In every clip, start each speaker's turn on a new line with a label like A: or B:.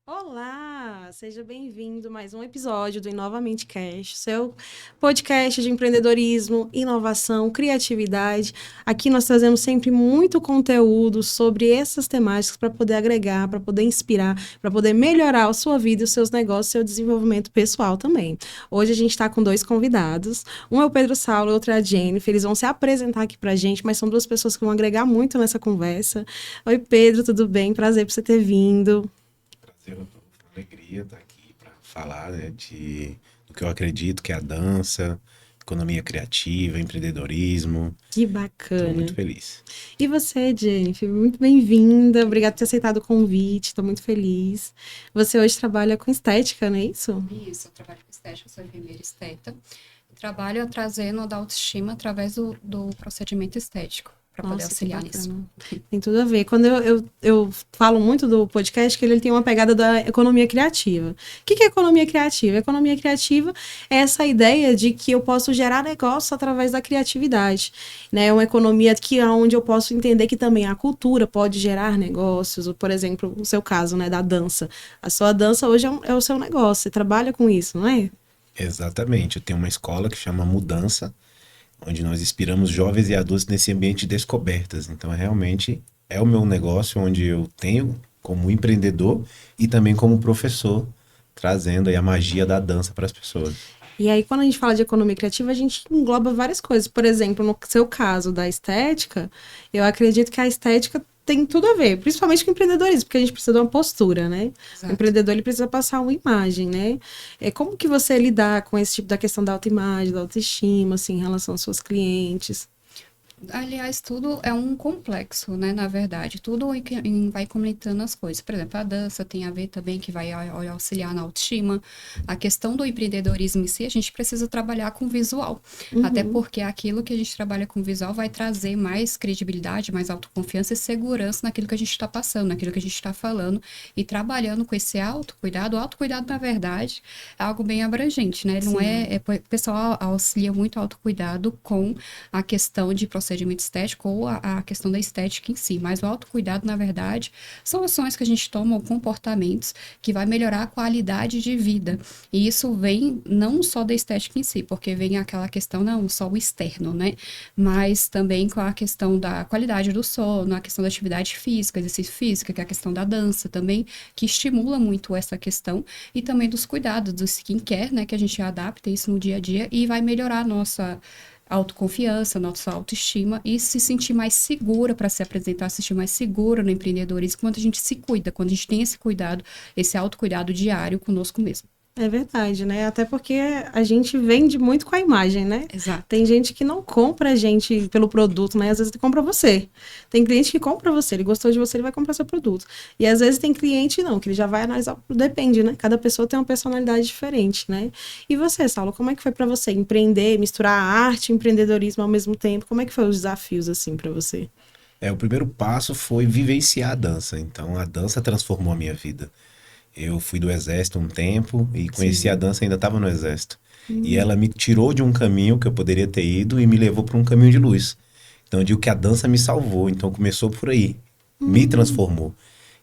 A: Olá, seja bem-vindo a mais um episódio do Inovamente Cast, seu podcast de empreendedorismo, inovação, criatividade. Aqui nós trazemos sempre muito conteúdo sobre essas temáticas para poder agregar, para poder inspirar, para poder melhorar a sua vida, os seus negócios, seu desenvolvimento pessoal também. Hoje a gente está com dois convidados, um é o Pedro Saulo e outro é a Jennifer. Eles vão se apresentar aqui para a gente, mas são duas pessoas que vão agregar muito nessa conversa. Oi, Pedro, tudo bem? Prazer por você ter vindo.
B: Prazer, uma alegria estar aqui para falar, né, do que eu acredito que é a dança, economia criativa, empreendedorismo.
A: Que
B: Estou muito
A: bacana.
B: feliz.
A: E você, Jennifer, muito bem-vinda. Obrigada por ter aceitado o convite. Estou muito feliz. Você hoje trabalha com estética, não é isso?
C: Isso, eu trabalho com estética, sou enfermeira esteta. Trabalho trazendo da autoestima através do procedimento estético, para poder
A: Nossa, que
C: auxiliar nisso.
A: bacana. Tem tudo a ver. Quando eu falo muito do podcast, que ele tem uma pegada da economia criativa. O que é economia criativa? Economia criativa é essa ideia de que eu posso gerar negócio através da criatividade, né? É uma economia que é onde eu posso entender que também a cultura pode gerar negócios. Por exemplo, o seu caso, né, da dança. A sua dança hoje é o seu negócio. Você trabalha com isso, não é?
B: Exatamente, eu tenho uma escola que chama Mudança, onde nós inspiramos jovens e adultos nesse ambiente de descobertas. Então, realmente é o meu negócio onde eu tenho como empreendedor e também como professor, trazendo aí a magia da dança para as pessoas.
A: E aí, quando a gente fala de economia criativa, a gente engloba várias coisas. Por exemplo, no seu caso da estética, eu acredito que a estética tem tudo a ver, principalmente com empreendedorismo, porque a gente precisa de uma postura, né? O
C: Exato.
A: empreendedor, ele precisa passar uma imagem, né? Como que você lidar com esse tipo da questão da autoimagem, da autoestima, assim, em relação aos seus clientes?
C: Aliás, tudo é um complexo, né? Na verdade, tudo vai comentando as coisas. Por exemplo, a dança tem a ver também que vai auxiliar na autoestima. A questão do empreendedorismo em si, a gente precisa trabalhar com visual. Até porque aquilo que a gente trabalha com visual vai trazer mais credibilidade, mais autoconfiança e segurança naquilo que a gente está passando, naquilo que a gente está falando. E trabalhando com esse autocuidado. O autocuidado, na verdade, é algo bem abrangente, né? Não o pessoal auxilia muito o autocuidado com a questão de procedimento estético ou a questão da estética em si, mas o autocuidado, na verdade, são ações que a gente toma ou comportamentos que vai melhorar a qualidade de vida. E isso vem não só da estética em si, porque vem aquela questão, não só o externo, né? Mas também com a questão da qualidade do sono, a questão da atividade física, exercício físico, que é a questão da dança também, que estimula muito essa questão, e também dos cuidados, do skincare, né? Que a gente adapta isso no dia a dia e vai melhorar a nossa autoconfiança, nossa autoestima e se sentir mais segura para se apresentar, se sentir mais segura no empreendedorismo quando a gente se cuida, quando a gente tem esse cuidado, esse autocuidado diário conosco mesmo.
A: É verdade, né? Até porque a gente vende muito com a imagem, né?
C: Exato.
A: Tem gente que não compra a gente pelo produto, né? Às vezes ele compra você. Tem cliente que compra você, ele gostou de você, ele vai comprar seu produto. E às vezes tem cliente não, que ele já vai analisar, depende, né? Cada pessoa tem uma personalidade diferente, né? E você, Saulo, como é que foi para você empreender, misturar arte e empreendedorismo ao mesmo tempo? Como é que foi os desafios assim para você?
B: O primeiro passo foi vivenciar a dança. Então, a dança transformou a minha vida. Eu fui do exército um tempo e conheci a
A: Sim.
B: dança, ainda estava no exército. E ela me tirou de um caminho que eu poderia ter ido e me levou para um caminho de luz. Então eu digo que a dança me salvou, então começou por aí, me transformou.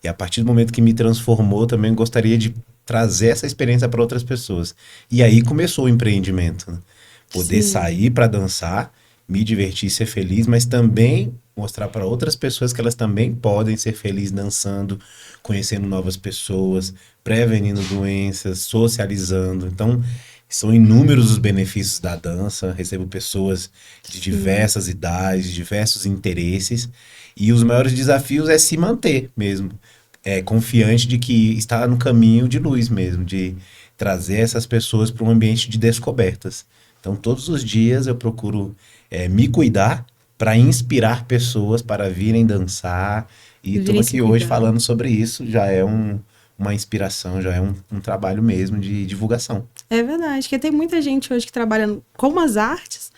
B: E a partir do momento que me transformou, também gostaria de trazer essa experiência para outras pessoas. E aí começou o empreendimento, né? Poder
A: Sim.
B: sair para dançar, me divertir, ser feliz, mas também mostrar para outras pessoas que elas também podem ser felizes dançando, conhecendo novas pessoas, prevenindo doenças, socializando. Então, são inúmeros os benefícios da dança. Recebo pessoas de
A: Sim.
B: diversas idades, diversos interesses, e os maiores desafios é se manter mesmo, confiante de que está no caminho de luz mesmo, de trazer essas pessoas para um ambiente de descobertas. Então, todos os dias eu procuro me cuidar para inspirar pessoas para virem dançar. E estou
A: Virem se
B: aqui hoje
A: cuidar.
B: falando sobre isso. Já é uma inspiração, já é um trabalho mesmo de divulgação.
A: É verdade, porque tem muita gente hoje que trabalha com as artes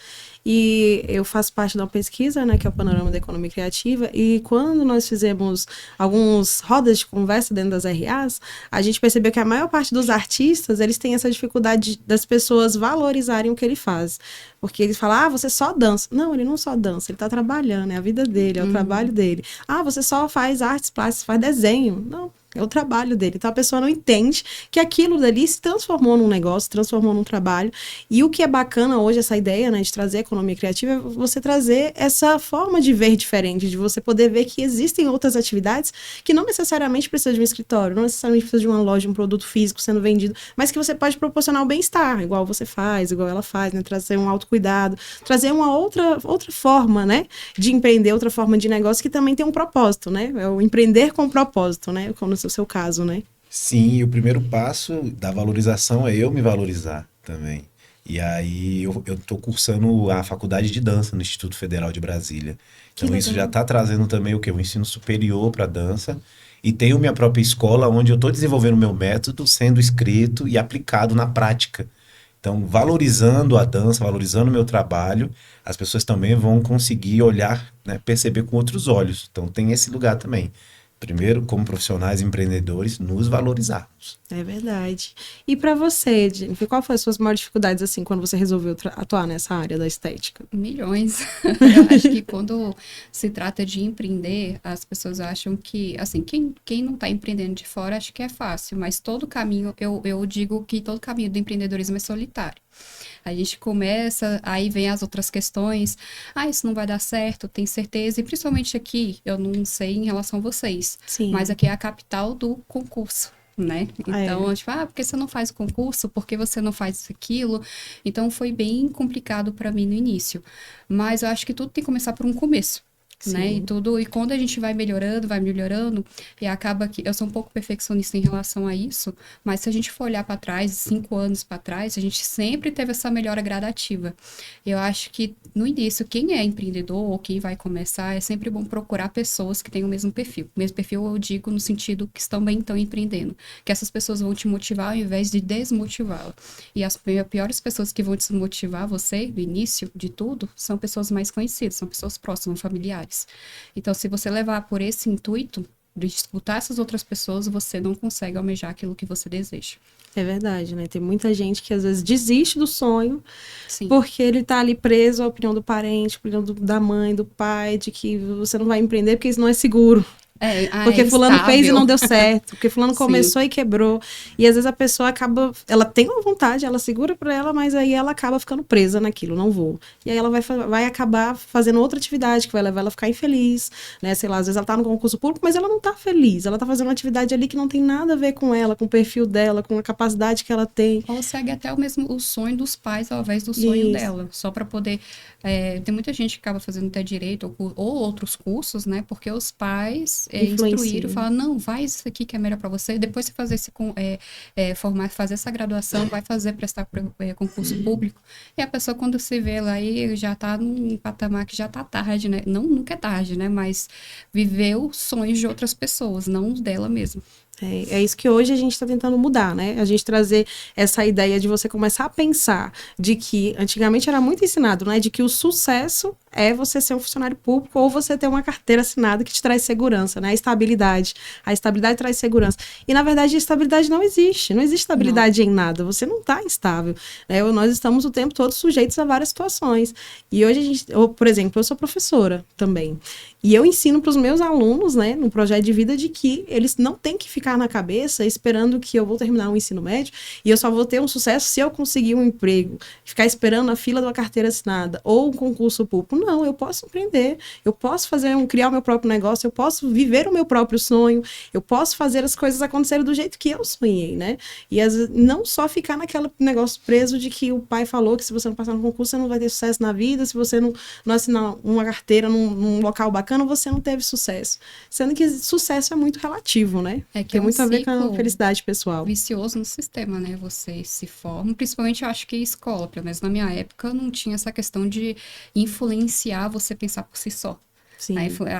A: e eu faço parte de uma pesquisa, né, que é o Panorama da Economia Criativa, e quando nós fizemos algumas rodas de conversa dentro das RAs, a gente percebeu que a maior parte dos artistas, eles têm essa dificuldade das pessoas valorizarem o que ele faz. Porque eles falam, ah, você só dança. Não, ele não só dança, ele tá trabalhando, é a vida dele, é o trabalho dele. Ah, você só faz artes plásticas, faz desenho. Não, é o trabalho dele. Então a pessoa não entende que aquilo dali se transformou num negócio, se transformou num trabalho. E o que é bacana hoje, essa ideia, né, de trazer a economia criativa, é você trazer essa forma de ver diferente, de você poder ver que existem outras atividades que não necessariamente precisa de um escritório, não necessariamente precisa de uma loja, um produto físico sendo vendido, mas que você pode proporcionar o bem-estar, igual você faz, igual ela faz, né, trazer um autocuidado, trazer uma outra forma, né, de empreender, outra forma de negócio que também tem um propósito, né, é o empreender com propósito, né, como no seu caso, né.
B: Sim, e o primeiro passo da valorização é eu me valorizar também. E aí eu estou cursando a faculdade de dança no Instituto Federal de Brasília.
A: Que
B: Então isso já
A: legal.
B: está trazendo também o quê? O ensino superior para dança. E tenho minha própria escola onde eu estou desenvolvendo meu método, sendo escrito e aplicado na prática. Então, valorizando a dança, valorizando o meu trabalho, as pessoas também vão conseguir olhar, né, perceber com outros olhos. Então tem esse lugar também. Primeiro, como profissionais empreendedores, nos valorizarmos.
A: É verdade. E para você, Jennifer, qual foi as suas maiores dificuldades, assim, quando você resolveu atuar nessa área da estética?
C: Milhões. Eu acho que quando se trata de empreender, as pessoas acham que, assim, quem não está empreendendo de fora, acha que é fácil, mas todo caminho, eu digo que todo caminho do empreendedorismo é solitário. A gente começa, aí vem as outras questões, isso não vai dar certo, tem certeza, e principalmente aqui, eu não sei em relação a vocês,
A: Sim.
C: mas aqui é a capital do concurso. Né? Então, tipo, por que você não faz o concurso? Por que você não faz aquilo? Então, foi bem complicado para mim no início. Mas eu acho que tudo tem que começar por um começo. Né? E quando a gente vai melhorando, e acaba que eu sou um pouco perfeccionista em relação a isso, mas se a gente for olhar para trás, 5 anos para trás, a gente sempre teve essa melhora gradativa. Eu acho que no início, quem é empreendedor ou quem vai começar, é sempre bom procurar pessoas que têm o mesmo perfil. O mesmo perfil eu digo no sentido que também estão empreendendo, que essas pessoas vão te motivar ao invés de desmotivá-la. E as piores pessoas que vão desmotivar você no início de tudo são pessoas mais conhecidas, são pessoas próximas, familiares. Então, se você levar por esse intuito de escutar essas outras pessoas, você não consegue almejar aquilo que você deseja.
A: É verdade, né? Tem muita gente que às vezes desiste do sonho.
C: Sim.
A: Porque ele tá ali preso à opinião do parente, à opinião da mãe, do pai, de que você não vai empreender porque isso não é seguro. Porque fulano fez e não deu certo, porque fulano começou e quebrou. E às vezes a pessoa acaba, ela tem uma vontade, ela segura por ela, mas aí ela acaba ficando presa naquilo, não vou. E aí ela vai acabar fazendo outra atividade que vai levar ela a ficar infeliz, né? Sei lá, às vezes ela tá no concurso público, mas ela não tá feliz. Ela tá fazendo uma atividade ali que não tem nada a ver com ela, com o perfil dela, com a capacidade que ela tem.
C: Ou segue até o sonho dos pais ao invés do sonho dela, só para poder... tem muita gente que acaba fazendo até direito ou outros cursos, né? Porque os pais instruíram, falam, não, vai isso aqui que é melhor para você, depois você fazer fazer essa graduação, vai prestar concurso público, e a pessoa quando se vê lá aí já tá num patamar que já tá tarde, né? Não, nunca é tarde, né? Mas viveu sonhos de outras pessoas, não os dela mesma.
A: É isso que hoje a gente está tentando mudar, né? A gente trazer essa ideia de você começar a pensar de que, antigamente era muito ensinado, né? De que o sucesso é você ser um funcionário público ou você ter uma carteira assinada que te traz segurança, né? A estabilidade. A estabilidade traz segurança. E, na verdade, a estabilidade não existe. Não existe estabilidade em nada. Você não está instável. Né? Nós estamos o tempo todo sujeitos a várias situações. E hoje por exemplo, eu sou professora também. E eu ensino para os meus alunos, né, no projeto de vida, de que eles não têm que ficar na cabeça esperando que eu vou terminar um ensino médio e eu só vou ter um sucesso se eu conseguir um emprego, ficar esperando a fila de uma carteira assinada ou um concurso público. Não, eu posso empreender, eu posso criar o meu próprio negócio, eu posso viver o meu próprio sonho, eu posso fazer as coisas acontecerem do jeito que eu sonhei, né? E não só ficar naquele negócio preso de que o pai falou que se você não passar no concurso, você não vai ter sucesso na vida, se você não assinar uma carteira num local bacana, você não teve sucesso. Sendo que sucesso é muito relativo, né? Tem muito a ver com a felicidade pessoal.
C: Vicioso no sistema, né? Você se forma, principalmente eu acho que escola, pelo menos na minha época, não tinha essa questão de influenciar você pensar por si só.
A: Sim.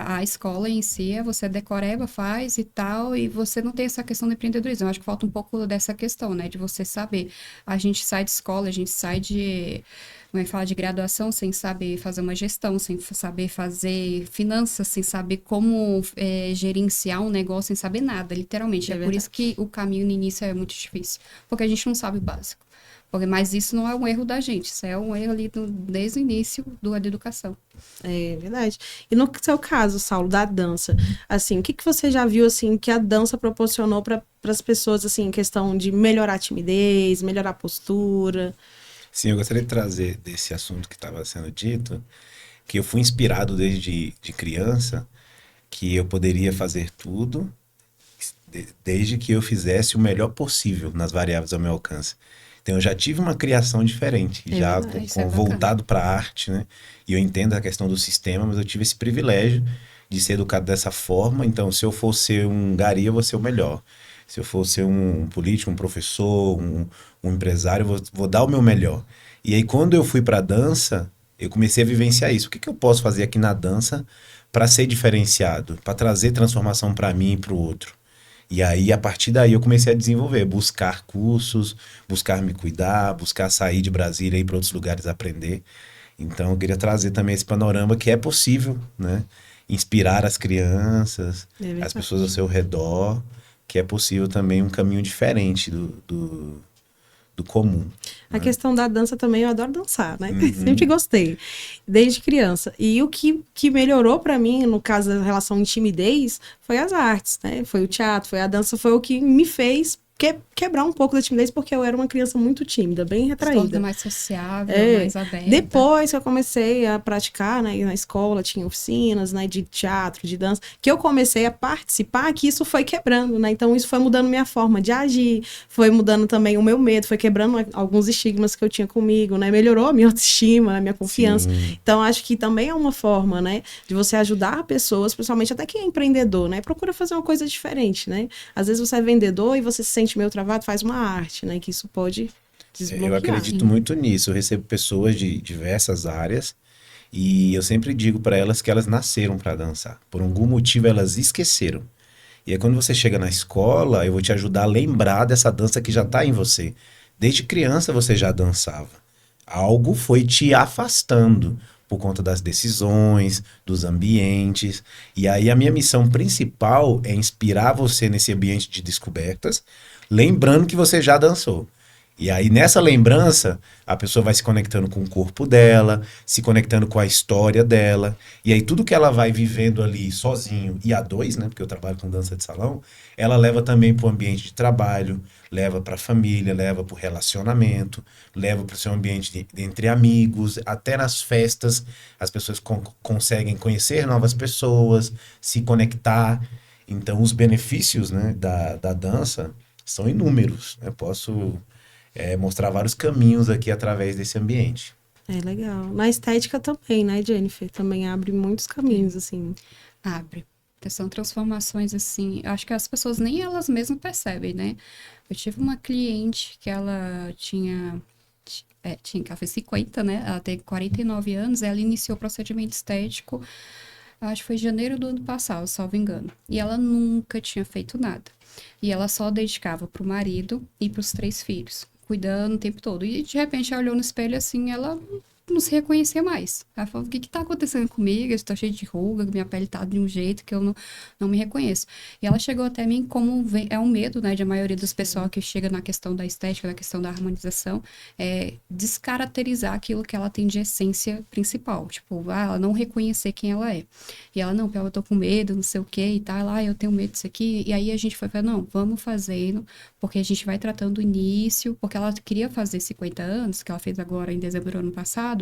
C: A escola em si é você decoreba, faz e tal, e você não tem essa questão do empreendedorismo. Eu acho que falta um pouco dessa questão, né? De você saber. A gente sai de escola, a gente sai de, como é que fala, de graduação sem saber fazer uma gestão, sem saber fazer finanças, sem saber como gerenciar um negócio, sem saber nada, literalmente.
A: É
C: É por
A: verdade.
C: isso que o caminho no início é muito difícil, porque a gente não sabe o básico. Mas isso não é um erro da gente, isso é um erro ali desde o início da educação.
A: É verdade. E no seu caso, Saulo, da dança, assim, o que que você já viu, assim, que a dança proporcionou para as pessoas, assim, em questão de melhorar a timidez, melhorar a postura?
B: Sim, eu gostaria de trazer desse assunto que estava sendo dito, que eu fui inspirado desde de criança, que eu poderia fazer tudo desde que eu fizesse o melhor possível nas variáveis ao meu alcance. Então eu já tive uma criação diferente,
A: É
B: já
A: verdade.
C: Isso é bacana.
B: voltado para a arte, né? E eu entendo a questão do sistema, mas eu tive esse privilégio de ser educado dessa forma. Então, se eu for ser um gari, eu vou ser o melhor. Se eu for ser um político, um professor, um empresário, eu vou dar o meu melhor. E aí, quando eu fui para a dança, eu comecei a vivenciar isso. O que que eu posso fazer aqui na dança para ser diferenciado, para trazer transformação para mim e para o outro? E aí, a partir daí, eu comecei a desenvolver, buscar cursos, buscar me cuidar, buscar sair de Brasília e ir para outros lugares aprender. Então, eu queria trazer também esse panorama que é possível, né? Inspirar as crianças,
A: É
B: as
A: verdade.
B: pessoas ao seu redor, que é possível também um caminho diferente do comum.
A: A questão da dança também, eu adoro dançar, né?
B: Uhum.
A: Sempre gostei, desde criança. E o que melhorou pra mim, no caso da relação de timidez, foi as artes, né? Foi o teatro, foi a dança, foi o que me fez quebrar um pouco da timidez, porque eu era uma criança muito tímida, bem
C: Se torna
A: retraída.
C: mais sociável,
A: É,
C: mais aberta.
A: depois que eu comecei a praticar, né, na escola tinha oficinas, né, de teatro, de dança, que eu comecei a participar, que isso foi quebrando, né, então isso foi mudando minha forma de agir, foi mudando também o meu medo, foi quebrando alguns estigmas que eu tinha comigo, né, melhorou a minha autoestima, a minha confiança.
B: Sim.
A: Então acho que também é uma forma, né, de você ajudar pessoas, principalmente até quem é empreendedor, né, procura fazer uma coisa diferente, né, às vezes você é vendedor e você se sente meio travado, faz uma arte, né, que isso pode desbloquear.
B: Eu acredito
C: Sim.
B: muito nisso. Eu recebo pessoas de diversas áreas e eu sempre digo para elas que elas nasceram para dançar. Por algum motivo elas esqueceram. E aí quando você chega na escola, eu vou te ajudar a lembrar dessa dança que já está em você. Desde criança você já dançava. Algo foi te afastando por conta das decisões, dos ambientes. E aí a minha missão principal é inspirar você nesse ambiente de descobertas, lembrando que você já dançou. E aí, nessa lembrança, a pessoa vai se conectando com o corpo dela, se conectando com a história dela. E aí, tudo que ela vai vivendo ali sozinho e a dois, né? Porque eu trabalho com dança de salão, ela leva também para o ambiente de trabalho, leva para a família, leva para o relacionamento, leva para o seu ambiente entre amigos, até nas festas, as pessoas conseguem conhecer novas pessoas, se conectar. Então, os benefícios, né, da dança são inúmeros. Eu posso mostrar vários caminhos aqui através desse ambiente.
A: É legal. Na estética também, né, Jennifer? Também abre muitos caminhos, assim.
C: Abre. São transformações assim, eu acho que as pessoas nem elas mesmas percebem, né? Eu tive uma cliente que ela ela fez 50, né? Ela tem 49 anos, ela iniciou o procedimento estético, acho que foi em janeiro do ano passado, salvo engano. E ela nunca tinha feito nada. E ela só dedicava pro marido e pros 3 filhos, cuidando o tempo todo. E de repente ela olhou no espelho assim, ela não se reconhecia mais. Ela falou, o que que tá acontecendo comigo? Eu estou cheia de ruga, minha pele tá de um jeito que eu não me reconheço. E ela chegou até mim como é um medo, né, de a maioria dos pessoal que chega na questão da estética, na questão da harmonização, é descaracterizar aquilo que ela tem de essência principal. Tipo, ela não reconhecer quem ela é. E ela, não, eu tô com medo, não sei o que e tal, eu tenho medo disso aqui. E aí a gente foi falar, não, vamos fazendo, porque a gente vai tratando o início, porque ela queria fazer 50 anos, que ela fez agora em dezembro do ano passado,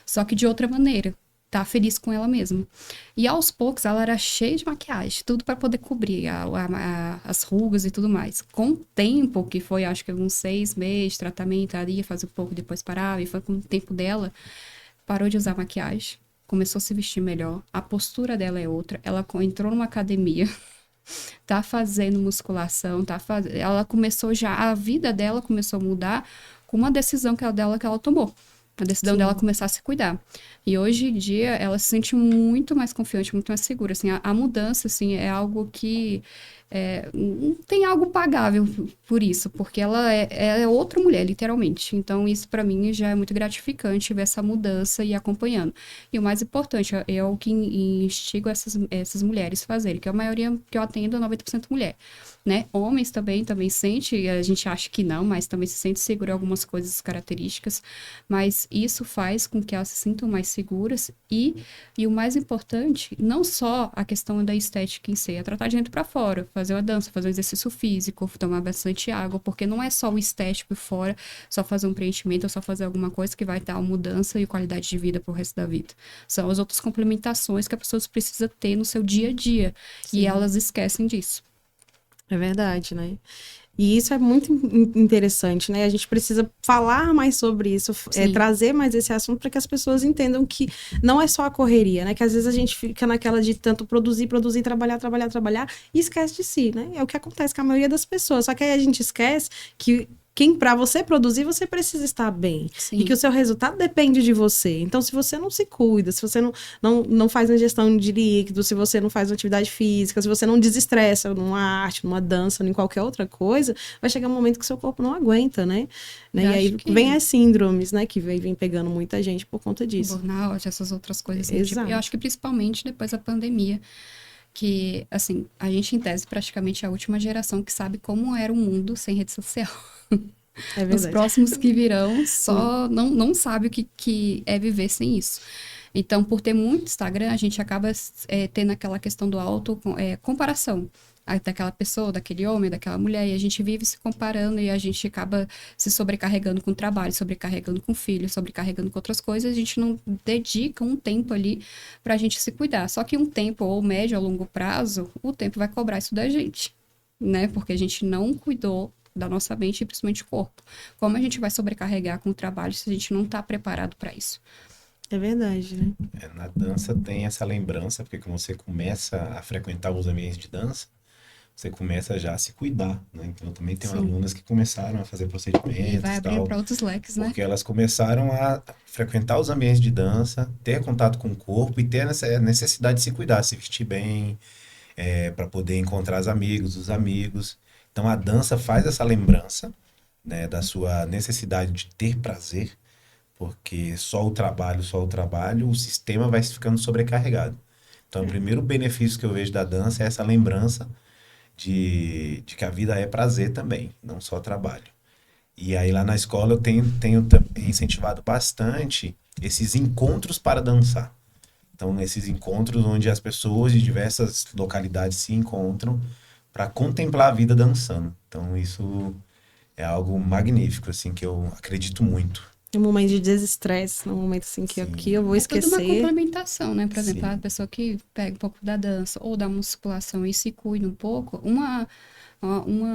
C: só que de outra maneira, tá feliz com ela mesma. E aos poucos ela era cheia de maquiagem, tudo para poder cobrir as rugas e tudo mais. Com o tempo, que foi acho que uns 6 meses de tratamento, ela ia fazer um pouco, depois parava, e foi com o tempo dela, parou de usar maquiagem, começou a se vestir melhor, a postura dela é outra, ela entrou numa academia, tá fazendo musculação, ela começou já, a vida dela começou a mudar com uma decisão que ela tomou. A decisão
A: Sim.
C: dela começar a se cuidar. E hoje em dia, ela se sente muito mais confiante, muito mais segura. Assim, a mudança, assim, é algo que... não tem algo pagável por isso, porque ela é outra mulher, literalmente. Então, isso para mim já é muito gratificante ver essa mudança e acompanhando. E o mais importante é o que instigo essas mulheres a fazerem, que a maioria que eu atendo é 90% mulher. Né? Homens também sente, a gente acha que não, mas também se sente seguro em algumas coisas, características, mas isso faz com que elas se sintam mais seguras e o mais importante, não só a questão da estética em si, é tratar de dentro para fora, fazer uma dança, fazer um exercício físico, tomar bastante água, porque não é só o estético fora, só fazer um preenchimento ou só fazer alguma coisa que vai dar uma mudança e qualidade de vida pro resto da vida. São as outras complementações que a pessoa precisa ter no seu dia a dia, e elas esquecem disso.
A: É verdade, né? E isso é muito interessante, né? A gente precisa falar mais sobre isso, trazer mais esse assunto para que as pessoas entendam que não é só a correria, né? Que às vezes a gente fica naquela de tanto produzir, trabalhar e esquece de si, né? É o que acontece com a maioria das pessoas. Só que aí a gente esquece que para você produzir, você precisa estar bem.
C: Sim.
A: E que o seu resultado depende de você. Então, se você não se cuida, se você não faz uma gestão de líquido, se você não faz uma atividade física, se você não desestressa numa arte, numa dança, em qualquer outra coisa, vai chegar um momento que seu corpo não aguenta, né? E aí vem as síndromes, né? Que vem pegando muita gente por conta disso.
C: Burnout, essas outras coisas. Assim,
A: Exato.
C: Tipo, eu acho que principalmente depois da pandemia, que, assim, a gente, em tese, praticamente é a última geração que sabe como era o mundo sem rede social.
A: É verdade.
C: Os próximos que virão só não sabe o que é viver sem isso. Então, por ter muito Instagram, a gente acaba tendo aquela questão do comparação daquela pessoa, daquele homem, daquela mulher, e a gente vive se comparando e a gente acaba se sobrecarregando com o trabalho, sobrecarregando com o filho, sobrecarregando com outras coisas, a gente não dedica um tempo ali pra gente se cuidar. Só que um tempo, ou médio ou longo prazo, o tempo vai cobrar isso da gente, né? Porque a gente não cuidou da nossa mente e principalmente corpo. Como a gente vai sobrecarregar com o trabalho se a gente não tá preparado para isso?
A: É verdade, né?
B: Na dança tem essa lembrança, porque quando você começa a frequentar os ambientes de dança, você começa já a se cuidar, né? Então, eu também tenho alunas que começaram a fazer procedimentos
C: E vai abrir
B: tal,
C: para outros leques, né?
B: porque elas começaram a frequentar os ambientes de dança, ter contato com o corpo e ter essa necessidade de se cuidar, se vestir bem, para poder encontrar os amigos. Então, a dança faz essa lembrança, né, da sua necessidade de ter prazer, porque só o trabalho, o sistema vai ficando sobrecarregado. Então, o primeiro benefício que eu vejo da dança é essa lembrança de que a vida é prazer também, não só trabalho. E aí lá na escola eu tenho incentivado bastante esses encontros para dançar. Então, esses encontros onde as pessoas de diversas localidades se encontram para contemplar a vida dançando. Então, isso é algo magnífico, assim, que eu acredito muito.
A: Um momento de desestresse, um momento assim que aqui eu vou
C: É tudo uma
A: esquecer.
C: complementação, né? Por exemplo,
B: Sim.
C: a pessoa que pega um pouco da dança ou da musculação e se cuida um pouco, uma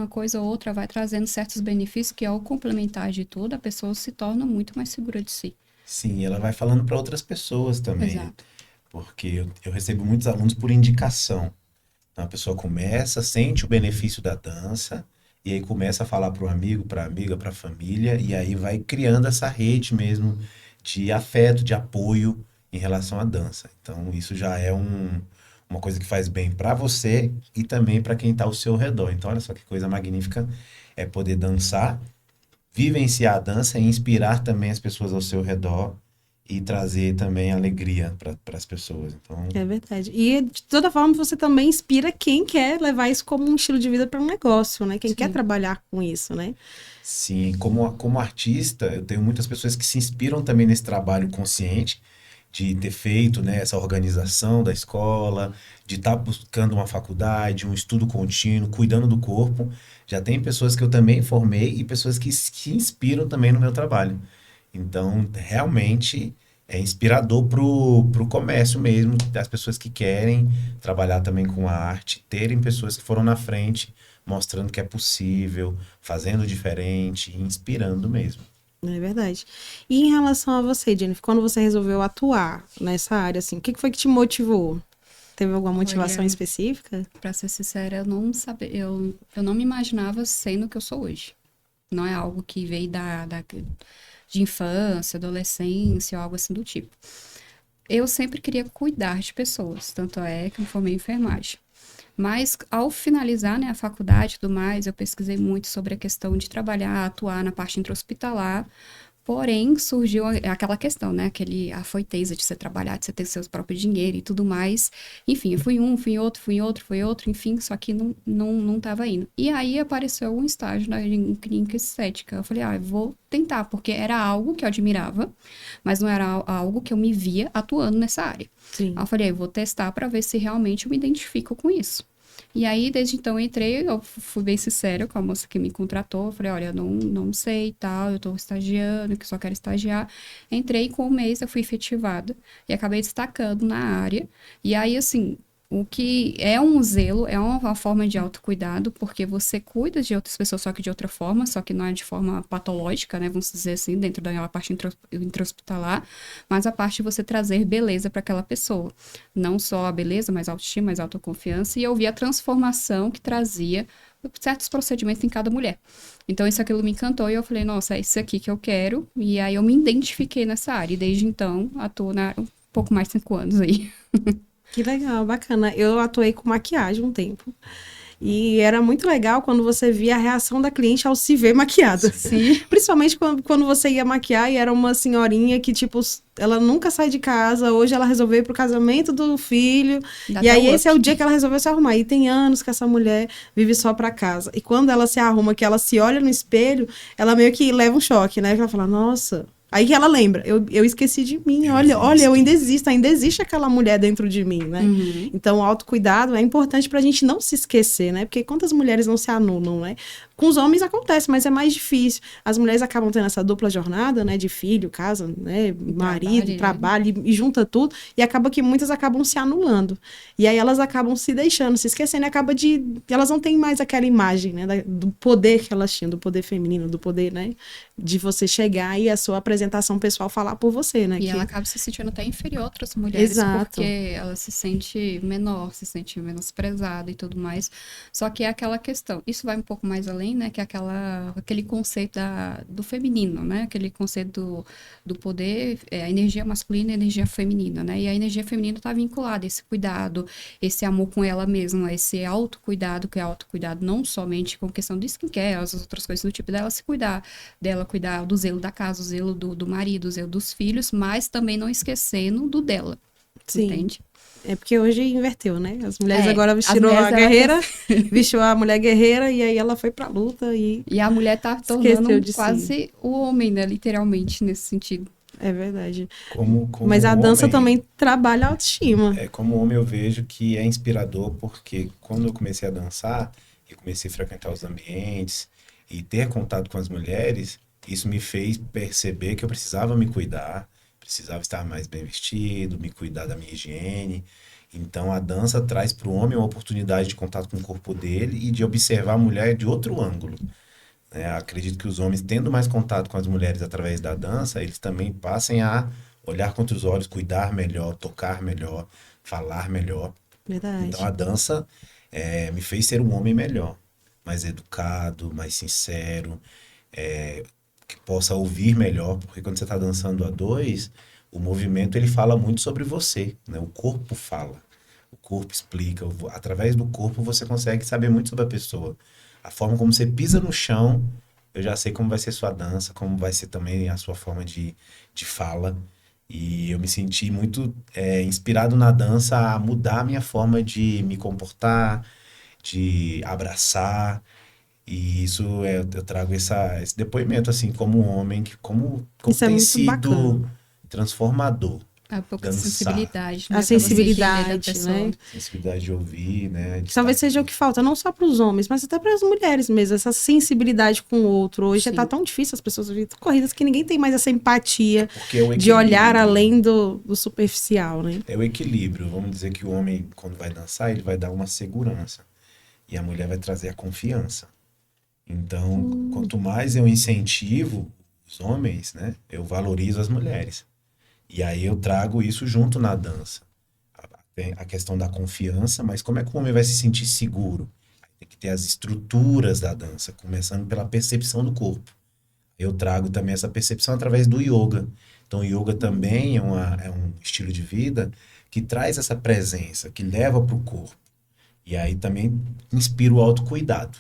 C: coisa ou outra vai trazendo certos benefícios que, ao complementar de tudo, a pessoa se torna muito mais segura de si.
B: Sim, ela vai falando para outras pessoas também.
C: Exato.
B: Porque eu recebo muitos alunos por indicação. Então a pessoa começa, sente o benefício da dança, e aí começa a falar para o amigo, para a amiga, para a família, e aí vai criando essa rede mesmo de afeto, de apoio em relação à dança. Então isso já é uma coisa que faz bem para você e também para quem está ao seu redor. Então olha só que coisa magnífica é poder dançar, vivenciar a dança e inspirar também as pessoas ao seu redor e trazer também alegria para as pessoas. Então,
A: É verdade. E, de toda forma, você também inspira quem quer levar isso como um estilo de vida para um negócio, né? Quem
C: Sim.
A: quer trabalhar com isso, né?
B: sim, como artista, eu tenho muitas pessoas que se inspiram também nesse trabalho consciente de ter feito, né, essa organização da escola, de estar buscando uma faculdade, um estudo contínuo, cuidando do corpo. Já tem pessoas que eu também formei e pessoas que se inspiram também no meu trabalho. Então, realmente é inspirador pro comércio mesmo, das pessoas que querem trabalhar também com a arte, terem pessoas que foram na frente, mostrando que é possível, fazendo diferente, inspirando mesmo.
A: É verdade. E em relação a você, Jennifer, quando você resolveu atuar nessa área, assim, o que foi que te motivou? Teve alguma motivação
C: Olha,
A: específica?
C: Pra ser sincera, eu não me imaginava sendo o que eu sou hoje. Não é algo que veio de infância, adolescência, algo assim do tipo. Eu sempre queria cuidar de pessoas, tanto é que eu me formei em enfermagem. Mas, ao finalizar, né, a faculdade e tudo mais, eu pesquisei muito sobre a questão de trabalhar, atuar na parte intra-hospitalar. Porém, surgiu aquela questão, né? A afoiteza de você trabalhar, de você ter seus próprios dinheiro e tudo mais. Enfim, eu fui em outro, enfim, só que não tava indo. E aí apareceu um estágio em clínica estética. Eu falei, eu vou tentar, porque era algo que eu admirava, mas não era algo que eu me via atuando nessa área.
A: Sim.
C: Aí eu falei, eu vou testar para ver se realmente eu me identifico com isso. E aí, desde então, eu entrei, eu fui bem sincera com a moça que me contratou. Eu falei, olha, eu não sei e tal, eu tô estagiando, que só quero estagiar. Entrei, com um mês eu fui efetivada e acabei destacando na área. E aí, assim, o que é um zelo, é uma forma de autocuidado, porque você cuida de outras pessoas, só que de outra forma, só que não é de forma patológica, né? Vamos dizer assim, dentro da parte intra-hospitalar, mas a parte de você trazer beleza para aquela pessoa. Não só a beleza, mas a autoestima, mais autoconfiança, e eu vi a transformação que trazia certos procedimentos em cada mulher. Então, isso aquilo me encantou e eu falei, nossa, é isso aqui que eu quero. E aí eu me identifiquei nessa área. E desde então, atuo na área um pouco mais de 5 anos aí.
A: Que legal, bacana. Eu atuei com maquiagem um tempo. E era muito legal quando você via a reação da cliente ao se ver maquiada.
C: Sim.
A: Principalmente quando você ia maquiar e era uma senhorinha que, tipo, ela nunca sai de casa. Hoje ela resolveu ir pro casamento do filho. E aí esse é o dia que ela resolveu se arrumar. E tem anos que essa mulher vive só pra casa. E quando ela se arruma, que ela se olha no espelho, ela meio que leva um choque, né? Ela fala, nossa... Aí que ela lembra, eu esqueci de mim, olha, eu ainda existe aquela mulher dentro de mim, né?
C: Uhum.
A: Então, o autocuidado é importante pra gente não se esquecer, né? Porque quantas mulheres não se anulam, né? Com os homens acontece, mas é mais difícil. As mulheres acabam tendo essa dupla jornada, né? De filho, casa, né? Marido, trabalho, e junta tudo. E acaba que muitas acabam se anulando. E aí elas acabam se deixando, se esquecendo. E acaba de... Elas não têm mais aquela imagem, né? Do poder que elas tinham, do poder feminino, do poder, né? De você chegar e a sua apresentação pessoal falar por você, né?
C: E ela acaba se sentindo até inferior a outras mulheres.
A: Exato.
C: Porque ela se sente menor, se sente menosprezada e tudo mais. Só que é aquela questão. Isso vai um pouco mais além, né? Que é aquele conceito do feminino, né? Aquele conceito do poder, a energia masculina e a energia feminina, né? E a energia feminina está vinculada a esse cuidado, esse amor com ela mesma, esse autocuidado, que é autocuidado não somente com questão de skincare, as outras coisas do tipo dela se cuidar, dela cuidar do zelo da casa, o zelo do marido, o zelo dos filhos, mas também não esquecendo do dela.
A: Sim.
C: Entende?
A: É porque hoje inverteu, né? As mulheres agora vestiram a guerreira, vestiu a mulher guerreira e aí ela foi pra luta e
C: a mulher tá tornando quase o homem, né? Literalmente, nesse sentido.
A: É verdade.
B: Como
A: mas a dança também trabalha a autoestima.
B: Como homem eu vejo que é inspirador, porque quando eu comecei a dançar, eu comecei a frequentar os ambientes e ter contato com as mulheres, isso me fez perceber que eu precisava me cuidar, precisava estar mais bem vestido, me cuidar da minha higiene. Então a dança traz para o homem uma oportunidade de contato com o corpo dele e de observar a mulher de outro ângulo. Acredito que os homens, tendo mais contato com as mulheres através da dança, eles também passem a olhar com outros olhos, cuidar melhor, tocar melhor, falar melhor.
A: Verdade.
B: Então a dança me fez ser um homem melhor, mais educado, mais sincero, que possa ouvir melhor, porque quando você está dançando a dois, o movimento ele fala muito sobre você, né? O corpo fala, o corpo explica, através do corpo você consegue saber muito sobre a pessoa. A forma como você pisa no chão, eu já sei como vai ser sua dança, como vai ser também a sua forma de fala. E eu me senti muito inspirado na dança a mudar a minha forma de me comportar, de abraçar. E isso eu trago esse depoimento, assim, como um homem, que como tem sido bacana. Transformador.
C: A pouca sensibilidade,
A: né? A sensibilidade, né?
B: Sensibilidade de ouvir, né?
A: Talvez seja o que falta, não só para os homens, mas até para as mulheres mesmo, essa sensibilidade com o outro. Hoje tá tão difícil as pessoas virem corridas que ninguém tem mais essa empatia de olhar além do superficial, né?
B: É o equilíbrio. Vamos dizer que o homem, quando vai dançar, ele vai dar uma segurança. E a mulher vai trazer a confiança. Então, quanto mais eu incentivo os homens, né? Eu valorizo as mulheres. E aí eu trago isso junto na dança. A questão da confiança, mas como é que o homem vai se sentir seguro? Tem que ter as estruturas da dança, começando pela percepção do corpo. Eu trago também essa percepção através do yoga. Então, o yoga também é um estilo de vida que traz essa presença, que leva para o corpo. E aí também inspira o autocuidado.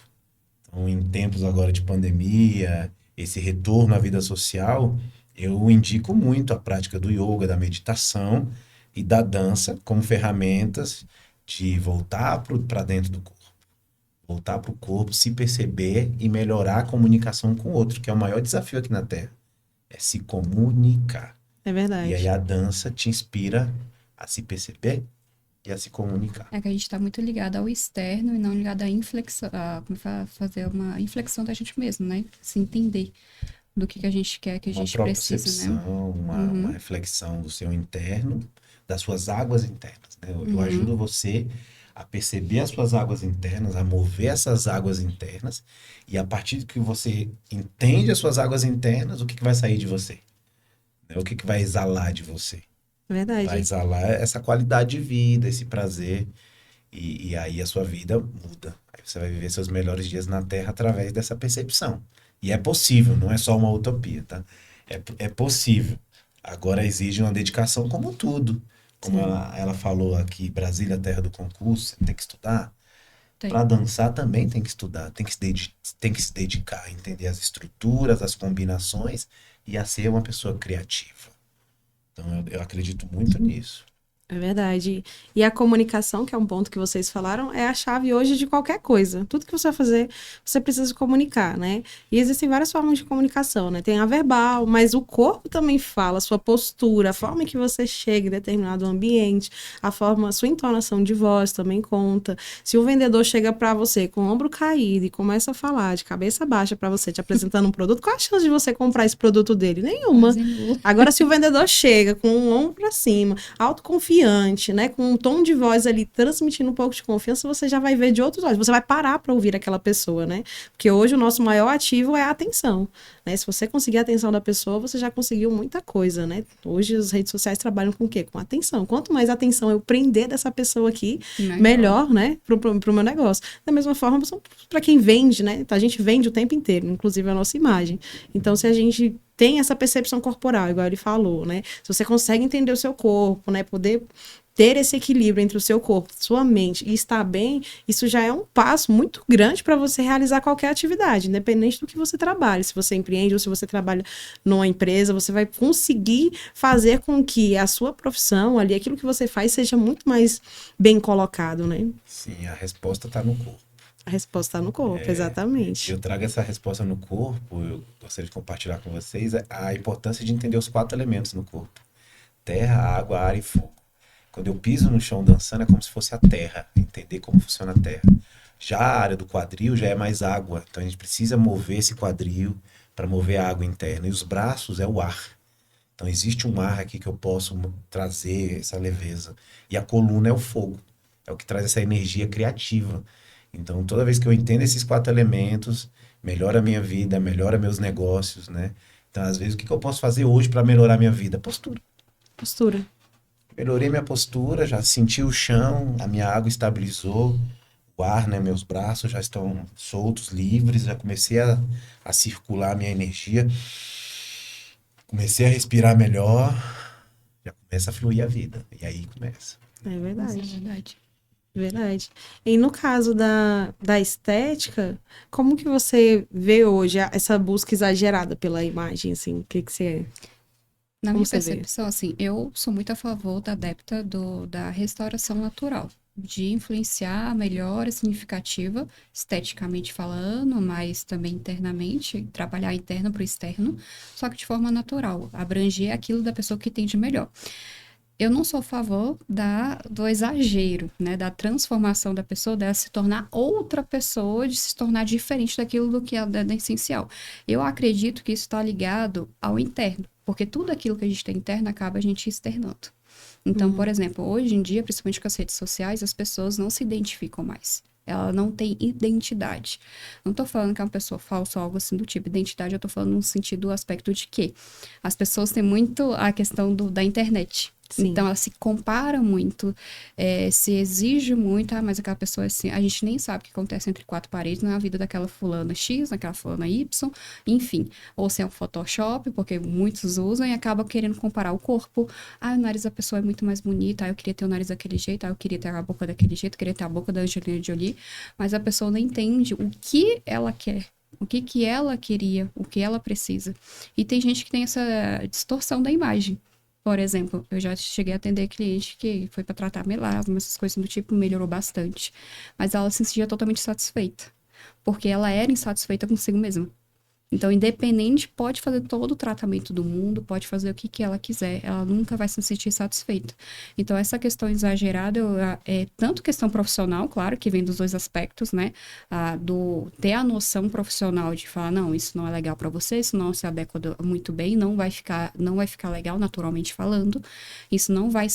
B: Então, em tempos agora de pandemia, esse retorno à vida social, eu indico muito a prática do yoga, da meditação e da dança como ferramentas de voltar para dentro do corpo. Voltar para o corpo, se perceber e melhorar a comunicação com o outro, que é o maior desafio aqui na Terra. É se comunicar.
A: É
B: E aí
A: verdade.
B: a dança te inspira a se perceber e a se comunicar.
C: É que a gente está muito ligado ao externo e não ligado à inflexão, fazer uma inflexão da gente mesmo, né? Se entender do que a gente quer, que a
B: Uma
C: gente precisa, né?
B: percepção, uma
C: Uhum,
B: reflexão do seu interno, das suas águas internas, né? Eu
C: uhum.
B: ajudo você a perceber as suas águas internas, a mover essas águas internas, e a partir do que você entende as suas águas internas, o que que vai sair de você? Né? O que que vai exalar de você?
A: É
B: Vai
A: verdade.
B: exalar essa qualidade de vida, esse prazer, e aí a sua vida muda. Aí você vai viver seus melhores dias na Terra através dessa percepção. E é possível, não é só uma utopia, tá? É possível. Agora exige uma dedicação como tudo. Como
A: Sim.
B: ela falou aqui, Brasília, terra do concurso, você tem que estudar.
C: Tem.
B: Para dançar também tem que estudar, tem que se dedicar a entender as estruturas, as combinações e a ser uma pessoa criativa. Então eu acredito muito nisso.
A: É verdade. E a comunicação, que é um ponto que vocês falaram, é a chave hoje de qualquer coisa. Tudo que você vai fazer, você precisa comunicar, né? E existem várias formas de comunicação, né? Tem a verbal, mas o corpo também fala, a sua postura, a
B: Sim.
A: forma que você chega em determinado ambiente, a forma, a sua entonação de voz também conta. Se o vendedor chega para você com o ombro caído e começa a falar de cabeça baixa para você, te apresentando um produto, qual a chance de você comprar esse produto dele? Nenhuma.
C: Quase nula.
A: Agora, se o vendedor chega com o ombro para cima, autoconfiante, né, com um tom de voz ali transmitindo um pouco de confiança, você já vai ver de outros olhos. Você vai parar para ouvir aquela pessoa, né? Porque hoje o nosso maior ativo é a atenção, né? Se você conseguir a atenção da pessoa, você já conseguiu muita coisa, né? Hoje as redes sociais trabalham com o quê? Com atenção. Quanto mais atenção eu prender dessa pessoa aqui,
C: Melhor.
A: melhor, né, pro meu negócio. Da mesma forma, para quem vende, né? A gente vende o tempo inteiro, inclusive a nossa imagem. Então, se a gente tem essa percepção corporal, igual ele falou, né? Se você consegue entender o seu corpo, né? Poder ter esse equilíbrio entre o seu corpo, sua mente e estar bem, isso já é um passo muito grande para você realizar qualquer atividade, independente do que você trabalhe. Se você empreende ou se você trabalha numa empresa, você vai conseguir fazer com que a sua profissão ali, aquilo que você faz, seja muito mais bem colocado, né?
B: Sim, a resposta está no corpo.
A: A resposta está no corpo, exatamente.
B: Eu trago essa resposta no corpo, eu gostaria de compartilhar com vocês a importância de entender os 4 elementos no corpo: terra, água, ar e fogo. Quando eu piso no chão dançando, é como se fosse a terra, entender como funciona a terra. Já a área do quadril já é mais água, então a gente precisa mover esse quadril para mover a água interna. E os braços é o ar. Então existe um ar aqui que eu posso trazer essa leveza. E a coluna é o fogo, é o que traz essa energia criativa. Então toda vez que eu entendo esses 4 elementos, melhora a minha vida, melhora meus negócios, né? Então às vezes o que que eu posso fazer hoje para melhorar a minha vida? Postura.
A: Postura.
B: Melhorei minha postura, já senti o chão, a minha água estabilizou, o ar, né? Meus braços já estão soltos, livres, já comecei a circular a minha energia, comecei a respirar melhor, já começa a fluir a vida. E aí começa.
A: É
C: Isso é
A: verdade.
C: verdade.
A: Verdade. E no caso da estética, como que você vê hoje essa busca exagerada pela imagem, assim? O que que você...
C: Na
A: Como
C: minha
A: você vê?
C: percepção, assim, eu sou muito a favor da adepta da restauração natural, de influenciar a melhora significativa, esteticamente falando, mas também internamente, trabalhar interno para o externo, só que de forma natural, abranger aquilo da pessoa que tem de melhor. Eu não sou a favor do exagero, né? Da transformação da pessoa, dela se tornar outra pessoa, de se tornar diferente daquilo do que é essencial. Eu acredito que isso está ligado ao interno, porque tudo aquilo que a gente tem interno acaba a gente externando. Então, por exemplo, hoje em dia, principalmente com as redes sociais, as pessoas não se identificam mais. Ela não tem identidade. Não estou falando que é uma pessoa falsa ou algo assim do tipo. Identidade, eu estou falando no sentido, do aspecto de que as pessoas têm muito a questão da internet.
A: Sim.
C: Então, ela se compara muito, se exige muito, mas aquela pessoa, assim, a gente nem sabe o que acontece entre quatro paredes na vida daquela fulana X, naquela fulana Y, enfim. Ou se é um Photoshop, porque muitos usam e acabam querendo comparar o corpo. O nariz da pessoa é muito mais bonito, eu queria ter o nariz daquele jeito, eu queria ter a boca daquele jeito, eu queria ter a boca da Angelina Jolie, mas a pessoa não entende o que ela quer. O que ela queria, o que ela precisa. E tem gente que tem essa distorção da imagem. Por exemplo, eu já cheguei a atender cliente que foi para tratar melasma, essas coisas do tipo, melhorou bastante. Mas ela se sentia totalmente satisfeita. Porque ela era insatisfeita consigo mesma. Então, independente, pode fazer todo o tratamento do mundo, pode fazer o que ela quiser, ela nunca vai se sentir satisfeita. Então, essa questão exagerada é tanto questão profissional, claro, que vem dos dois aspectos, né? Do ter a noção profissional de falar, não, isso não é legal para você, isso não se adequa muito bem, não vai ficar legal, naturalmente falando. Isso não vai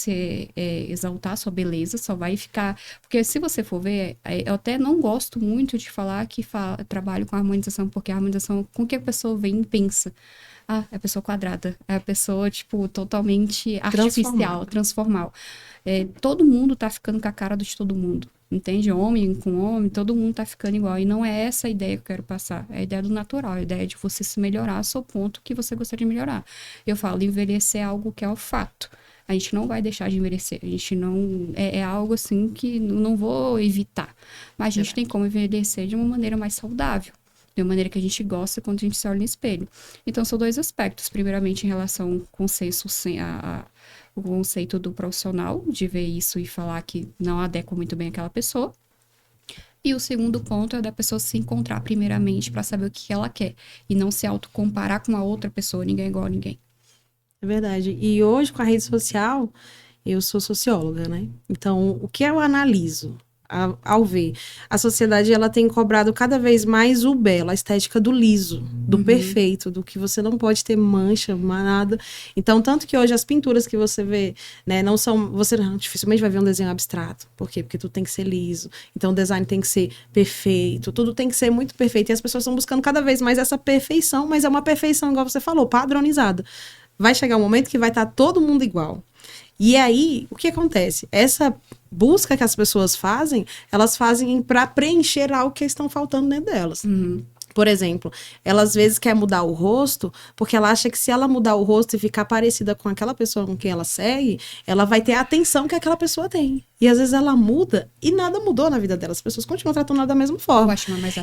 C: exaltar a sua beleza, só vai ficar... Porque se você for ver, eu até não gosto muito de falar que trabalho com harmonização, porque a harmonização... com que a pessoa vem e pensa. É a pessoa quadrada. É a pessoa, tipo, totalmente artificial, transformal. Todo mundo tá ficando com a cara de todo mundo. Entende? Homem com homem, todo mundo tá ficando igual. E não é essa a ideia que eu quero passar. É a ideia do natural. A ideia de você se melhorar ao seu ponto que você gostaria de melhorar. Eu falo, envelhecer é algo que é o fato. A gente não vai deixar de envelhecer. A gente não... É algo, assim, que não vou evitar. Mas a gente tem como envelhecer de uma maneira mais saudável. De uma maneira que a gente gosta quando a gente se olha no espelho. Então, são dois aspectos. Primeiramente, em relação ao o conceito do profissional, de ver isso e falar que não adequa muito bem àquela pessoa. E o segundo ponto é da pessoa se encontrar primeiramente para saber o que ela quer. E não se autocomparar com a outra pessoa. Ninguém é igual a ninguém.
A: É verdade. E hoje, com a rede social, eu sou socióloga, né? Então, o que eu analiso? Ao ver, a sociedade ela tem cobrado cada vez mais o belo, a estética do liso, do perfeito, do que você não pode ter mancha, nada. Então, tanto que hoje as pinturas que você vê, né, não são, você dificilmente vai ver um desenho abstrato. Por quê? Porque tudo tem que ser liso. Então, o design tem que ser perfeito, tudo tem que ser muito perfeito. E as pessoas estão buscando cada vez mais essa perfeição, mas é uma perfeição, igual você falou, padronizada. Vai chegar um momento que vai estar todo mundo igual. E aí, o que acontece? Essa busca que as pessoas fazem, elas fazem para preencher algo que estão faltando dentro delas. Por exemplo, ela às vezes quer mudar o rosto, porque ela acha que se ela mudar o rosto e ficar parecida com aquela pessoa com quem ela segue, ela vai ter a atenção que aquela pessoa tem. E às vezes ela muda e nada mudou na vida dela. As pessoas continuam tratando ela da mesma forma.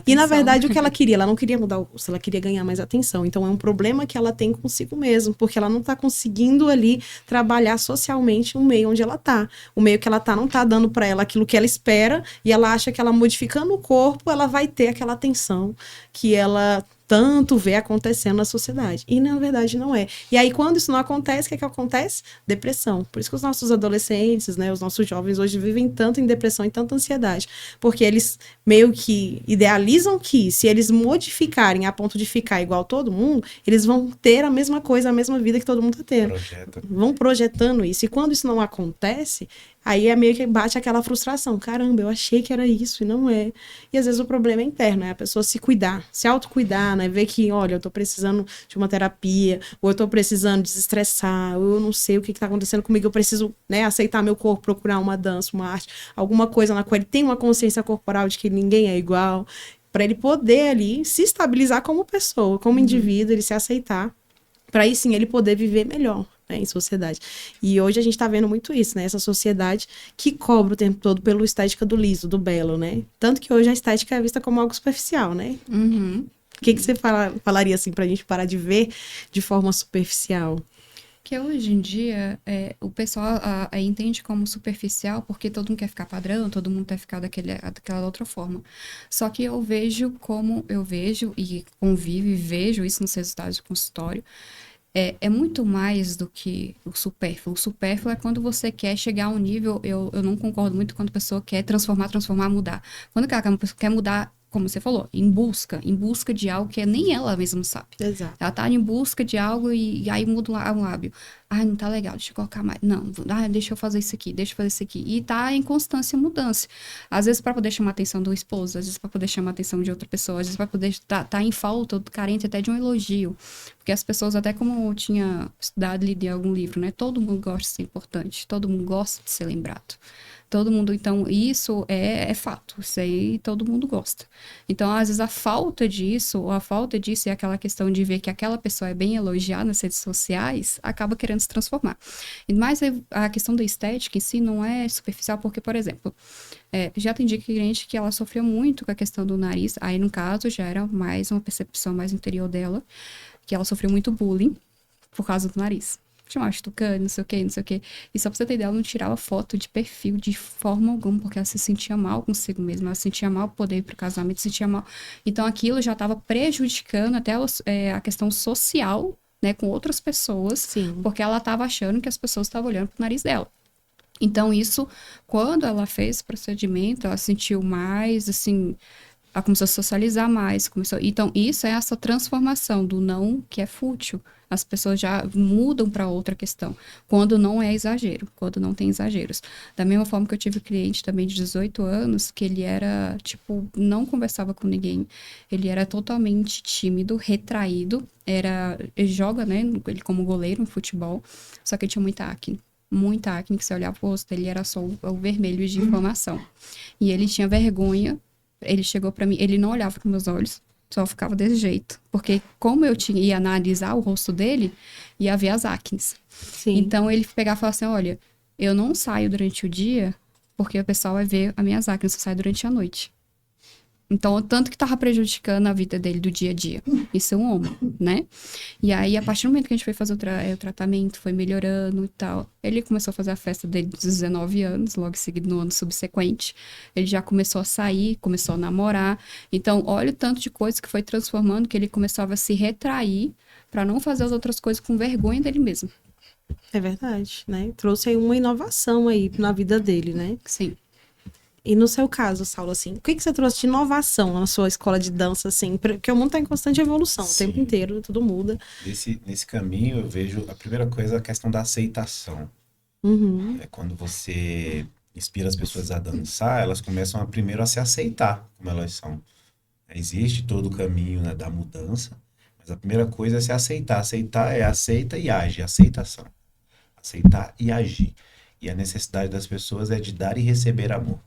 A: E na verdade o que ela queria? Ela não queria mudar o rosto, ela queria ganhar mais atenção. Então é um problema que ela tem consigo mesmo, porque ela não tá conseguindo ali trabalhar socialmente o meio onde ela tá. O meio que ela tá não tá dando pra ela aquilo que ela espera, e ela acha que ela modificando o corpo, ela vai ter aquela atenção que ela tanto vê acontecendo na sociedade. E na verdade não é. E aí quando isso não acontece, o que é que acontece? Depressão. Por isso que os nossos adolescentes, né, os nossos jovens hoje vivem tanto em depressão e tanta ansiedade. Porque eles meio que idealizam que se eles modificarem a ponto de ficar igual todo mundo, eles vão ter a mesma coisa, a mesma vida que todo mundo tá tendo. Vão projetando isso. E quando isso não acontece, aí é meio que bate aquela frustração. Caramba, eu achei que era isso e não é. E às vezes o problema é interno, é a pessoa se cuidar, se autocuidar, né? Ver que, olha, eu tô precisando de uma terapia, ou eu tô precisando desestressar, ou eu não sei o que tá acontecendo comigo, eu preciso, né, aceitar meu corpo, procurar uma dança, uma arte, alguma coisa na qual ele tem uma consciência corporal de que ninguém é igual, para ele poder ali se estabilizar como pessoa, como indivíduo, ele se aceitar, para aí sim ele poder viver melhor, né, em sociedade. E hoje a gente tá vendo muito isso, né? Essa sociedade que cobra o tempo todo pela estética do liso, do belo, né? Tanto que hoje a estética é vista como algo superficial, né? O que você falaria assim pra gente parar de ver de forma superficial?
C: Que hoje em dia o pessoal entende como superficial porque todo mundo quer ficar padrão, todo mundo quer ficar daquela outra forma. Só que eu vejo e convivo e vejo isso nos resultados do consultório. É muito mais do que o supérfluo. O supérfluo é quando você quer chegar a um nível... Eu não concordo muito quando a pessoa quer transformar, mudar. Quando aquela pessoa quer mudar como você falou, em busca de algo que nem ela mesma sabe.
A: Exato.
C: Ela tá em busca de algo e aí muda um lábio. Ah, não tá legal, deixa eu colocar mais. Não, deixa eu fazer isso aqui, deixa eu fazer isso aqui. E tá em constância mudança. Às vezes para poder chamar a atenção do esposo, às vezes para poder chamar a atenção de outra pessoa, às vezes para poder tá em falta, carente até de um elogio. Porque as pessoas, até como eu tinha estudado e lido em algum livro, né? Todo mundo gosta de ser importante, todo mundo gosta de ser lembrado. Todo mundo, então, isso é fato, isso aí todo mundo gosta. Então, às vezes, a falta disso é aquela questão de ver que aquela pessoa é bem elogiada nas redes sociais, acaba querendo se transformar. Mas a questão da estética em si não é superficial, porque, por exemplo, já atendi cliente que ela sofreu muito com a questão do nariz, aí, no caso, já era mais uma percepção mais interior dela, que ela sofreu muito bullying por causa do nariz. Chamava de tucano, não sei o que, não sei o que. E só pra você ter ideia, ela não tirava foto de perfil de forma alguma, porque ela se sentia mal consigo mesma, ela se sentia mal poder ir pro casamento, se sentia mal. Então aquilo já estava prejudicando até a questão social, né, com outras pessoas,
A: Sim.
C: porque ela estava achando que as pessoas estavam olhando pro nariz dela. Então isso, quando ela fez o procedimento, ela sentiu mais, assim, ela começou a socializar mais, Então, isso é essa transformação do não que é fútil. As pessoas já mudam para outra questão, quando não é exagero, quando não tem exageros. Da mesma forma que eu tive um cliente também de 18 anos, que ele era, tipo, não conversava com ninguém, ele era totalmente tímido, retraído, ele joga, né, ele como goleiro no futebol, só que ele tinha muita acne, que você olhava o rosto dele, era só o vermelho de inflamação. E ele tinha vergonha. Ele chegou pra mim, ele não olhava com meus olhos, só ficava desse jeito. Porque como eu ia analisar o rosto dele, ia ver as acnes.
A: Sim.
C: Então ele pegava e falava assim, olha, eu não saio durante o dia, porque o pessoal vai ver as minhas acnes, eu saio durante a noite. Então, tanto que tava prejudicando a vida dele do dia a dia. Isso é um homem, né? E aí, a partir do momento que a gente foi fazer o tratamento, foi melhorando e tal, ele começou a fazer a festa dele dos 19 anos, logo em seguida, no ano subsequente. Ele já começou a sair, começou a namorar. Então, olha o tanto de coisa que foi transformando, que ele começava a se retrair para não fazer as outras coisas com vergonha dele mesmo.
A: É verdade, né? Trouxe aí uma inovação aí na vida dele, né?
C: Sim.
A: E no seu caso, Saulo, assim, o que você trouxe de inovação na sua escola de dança, assim? Porque o mundo está em constante evolução,
B: Sim.
A: o tempo inteiro, tudo muda.
B: Nesse caminho, eu vejo a primeira coisa a questão da aceitação.
A: Uhum.
B: É quando você inspira as pessoas a dançar, elas começam primeiro a se aceitar como elas são. Existe todo o caminho, né, da mudança, mas a primeira coisa é se aceitar. Aceitar é aceita e age, aceitação. Aceitar e agir. E a necessidade das pessoas é de dar e receber amor.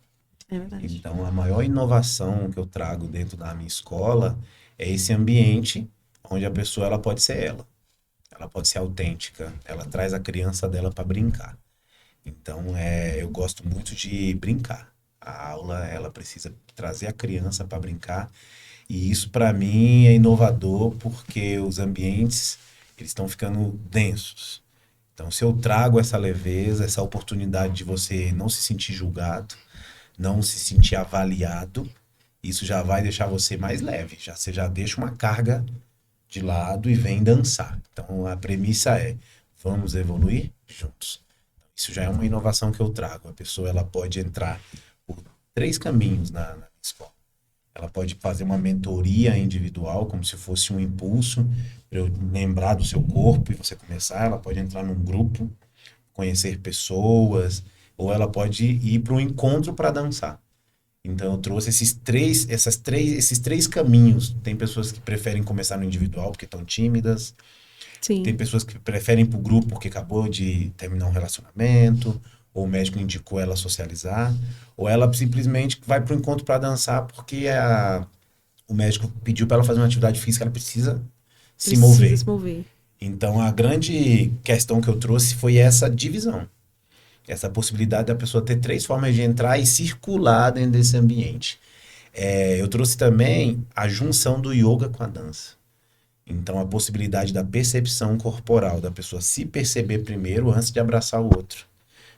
A: É verdade.
B: Então, a maior inovação que eu trago dentro da minha escola é esse ambiente onde a pessoa ela pode ser ela. Ela pode ser autêntica. Ela traz a criança dela para brincar. Então, eu gosto muito de brincar. A aula, ela precisa trazer a criança para brincar. E isso, para mim, é inovador porque os ambientes, eles estão ficando densos. Então, se eu trago essa leveza, essa oportunidade de você não se sentir julgado, não se sentir avaliado, isso já vai deixar você mais leve. Você já deixa uma carga de lado e vem dançar. Então, a premissa é, vamos evoluir juntos. Isso já é uma inovação que eu trago. A pessoa ela pode entrar por 3 caminhos na escola. Ela pode fazer uma mentoria individual, como se fosse um impulso para eu lembrar do seu corpo e você começar. Ela pode entrar num grupo, conhecer pessoas, ou ela pode ir para um encontro para dançar. Então eu trouxe esses três caminhos. Tem pessoas que preferem começar no individual porque estão tímidas.
A: Sim.
B: Tem pessoas que preferem ir pro grupo porque acabou de terminar um relacionamento, ou o médico indicou ela socializar, ou ela simplesmente vai pro encontro para dançar porque o médico pediu para ela fazer uma atividade física, ela precisa se mover.
A: Se mover.
B: Então a grande questão que eu trouxe foi essa divisão. Essa possibilidade da pessoa ter 3 formas de entrar e circular dentro desse ambiente. Eu trouxe também a junção do yoga com a dança. Então, a possibilidade da percepção corporal, da pessoa se perceber primeiro antes de abraçar o outro.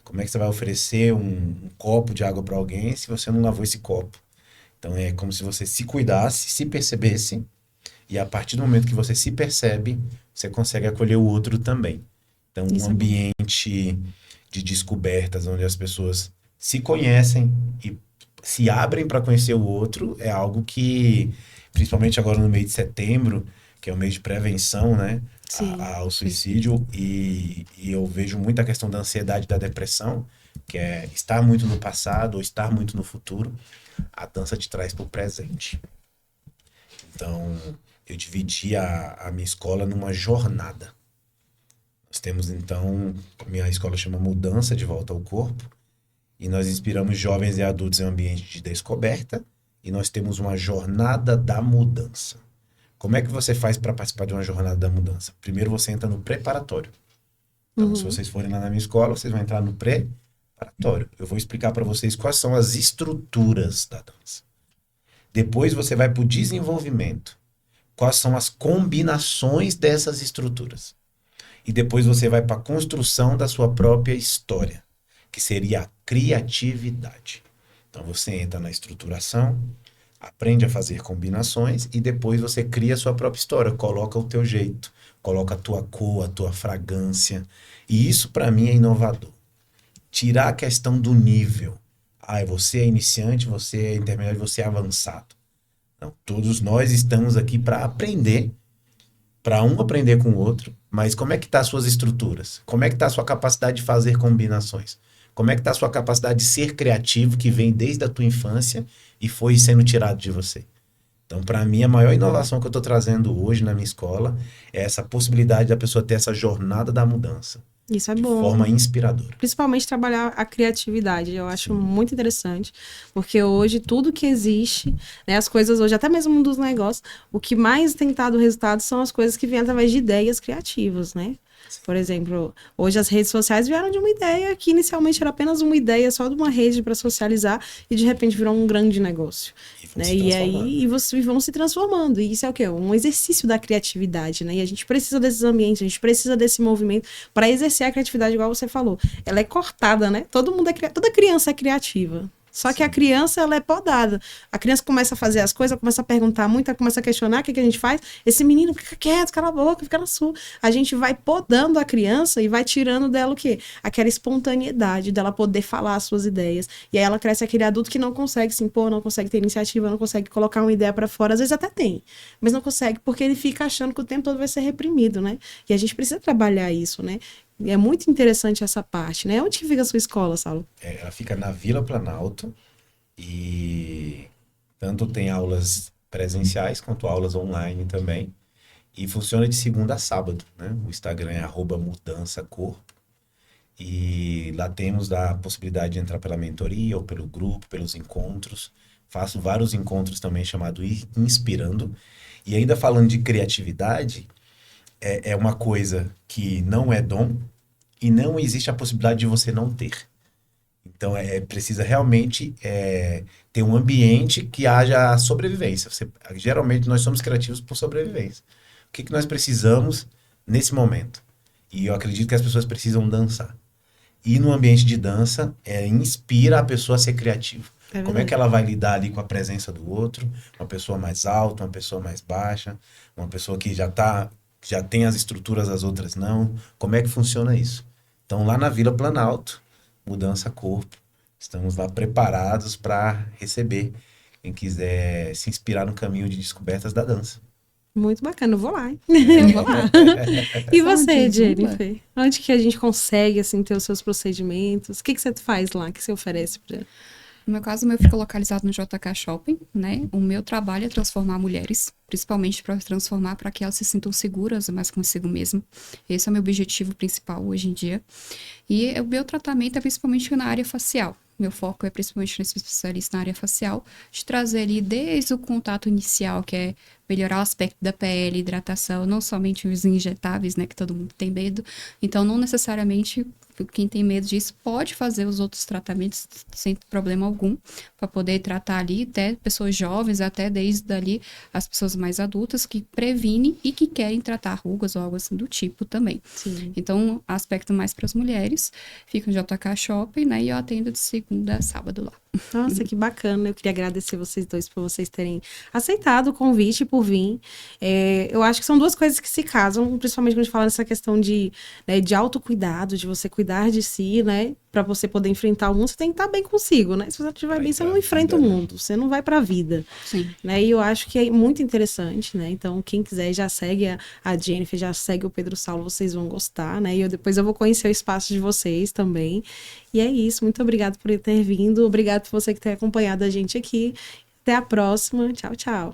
B: Como é que você vai oferecer um copo de água para alguém se você não lavou esse copo? Então, é como se você se cuidasse, se percebesse, e a partir do momento que você se percebe, você consegue acolher o outro também. Então, um ambiente de descobertas, onde as pessoas se conhecem e se abrem para conhecer o outro, é algo que, principalmente agora no mês de setembro, que é o mês de prevenção, né,
A: Sim.
B: ao suicídio, e eu vejo muito a questão da ansiedade e da depressão, que é estar muito no passado ou estar muito no futuro, a dança te traz para o presente. Então, eu dividi a minha escola numa jornada. Nós temos, então, minha escola chama Mudança de Volta ao Corpo, e nós inspiramos jovens e adultos em um ambiente de descoberta, e nós temos uma jornada da mudança. Como é que você faz para participar de uma jornada da mudança? Primeiro você entra no preparatório. Então, se vocês forem lá na minha escola, vocês vão entrar no preparatório. Eu vou explicar para vocês quais são as estruturas da dança. Depois você vai para o desenvolvimento. Quais são as combinações dessas estruturas. E depois você vai para a construção da sua própria história, que seria a criatividade. Então você entra na estruturação, aprende a fazer combinações e depois você cria a sua própria história, coloca o teu jeito, coloca a tua cor, a tua fragrância. E isso para mim é inovador. Tirar a questão do nível. Você é iniciante, você é intermediário, você é avançado. Não, todos nós estamos aqui para aprender, para um aprender com o outro, mas como é que tá as suas estruturas? Como é que tá a sua capacidade de fazer combinações? Como é que tá a sua capacidade de ser criativo, que vem desde a tua infância e foi sendo tirado de você? Então, para mim, a maior inovação que eu estou trazendo hoje na minha escola é essa possibilidade da pessoa ter essa jornada da mudança.
A: Isso é
B: de
A: bom.
B: forma inspiradora.
A: Principalmente trabalhar a criatividade, eu acho muito interessante, porque hoje tudo que existe, né, as coisas hoje, até mesmo dos negócios, o que mais tem dado resultado são as coisas que vêm através de ideias criativas, né? Por exemplo, hoje as redes sociais vieram de uma ideia que inicialmente era apenas uma ideia só de uma rede para socializar e de repente virou um grande negócio. Né? E aí vão se transformando. E isso é o quê? Um exercício da criatividade, né? E a gente precisa desses ambientes, a gente precisa desse movimento para exercer a criatividade, igual você falou. Ela é cortada, né? Toda criança é criativa. Só que a criança, ela é podada. A criança começa a fazer as coisas, começa a perguntar muito, começa a questionar o que a gente faz. Esse menino fica quieto, cala a boca, fica na sua. A gente vai podando a criança e vai tirando dela o quê? Aquela espontaneidade dela poder falar as suas ideias. E aí ela cresce aquele adulto que não consegue se impor, não consegue ter iniciativa, não consegue colocar uma ideia para fora. Às vezes até tem, mas não consegue porque ele fica achando que o tempo todo vai ser reprimido, né? E a gente precisa trabalhar isso, né? É muito interessante essa parte, né? Onde que fica a sua escola, Saulo?
B: Ela fica na Vila Planalto e tanto tem aulas presenciais quanto aulas online também. E funciona de segunda a sábado, né? O Instagram é @mudançacorpo. E lá temos a possibilidade de entrar pela mentoria ou pelo grupo, pelos encontros. Faço vários encontros também chamado Inspirando. E ainda falando de criatividade, é uma coisa que não é dom e não existe a possibilidade de você não ter. Então, precisa realmente ter um ambiente que haja sobrevivência. Geralmente, nós somos criativos por sobrevivência. O que nós precisamos nesse momento? E eu acredito que as pessoas precisam dançar. E no ambiente de dança, inspira a pessoa a ser criativa. Como é que ela vai lidar ali com a presença do outro? Uma pessoa mais alta, uma pessoa mais baixa, uma pessoa que já tem as estruturas, as outras não. Como é que funciona isso? Então, lá na Vila Planalto, Mudança Corpo, estamos lá preparados para receber quem quiser se inspirar no caminho de descobertas da dança.
A: Muito bacana, eu vou lá, hein? Eu vou lá. E você, Jennifer? Onde que a gente consegue, assim, ter os seus procedimentos? O que você faz lá? O que você oferece para...
C: No meu caso, o meu fica localizado no JK Shopping, né? O meu trabalho é transformar mulheres, principalmente para transformar para que elas se sintam seguras mais consigo mesmo. Esse é o meu objetivo principal hoje em dia. E o meu tratamento é principalmente na área facial. Meu foco é principalmente nesse especialista na área facial, de trazer ali desde o contato inicial, que é melhorar o aspecto da pele, hidratação, não somente os injetáveis, né, que todo mundo tem medo. Então, não necessariamente quem tem medo disso pode fazer os outros tratamentos sem problema algum, para poder tratar ali até pessoas jovens, até desde ali as pessoas mais adultas que previnem e que querem tratar rugas ou algo assim do tipo também.
A: Sim.
C: Então, aspecto mais para as mulheres, fica no JK Shopping, né, e eu atendo de segunda a sábado lá.
A: Nossa, que bacana. Eu queria agradecer vocês dois por vocês terem aceitado o convite por vir. Eu acho que são duas coisas que se casam, principalmente quando a gente fala nessa questão de autocuidado, de você cuidar cuidar de si, né? Para você poder enfrentar o mundo, você tem que estar bem consigo, né? Se você não estiver bem, você não enfrenta o mundo, você não vai para a vida.
C: Sim.
A: Né? E eu acho que é muito interessante, né? Então, quem quiser já segue a Jennifer, já segue o Pedro Saulo, vocês vão gostar, né? E depois eu vou conhecer o espaço de vocês também. E é isso, muito obrigada por ter vindo, obrigado por você que tem acompanhado a gente aqui. Até a próxima, tchau, tchau.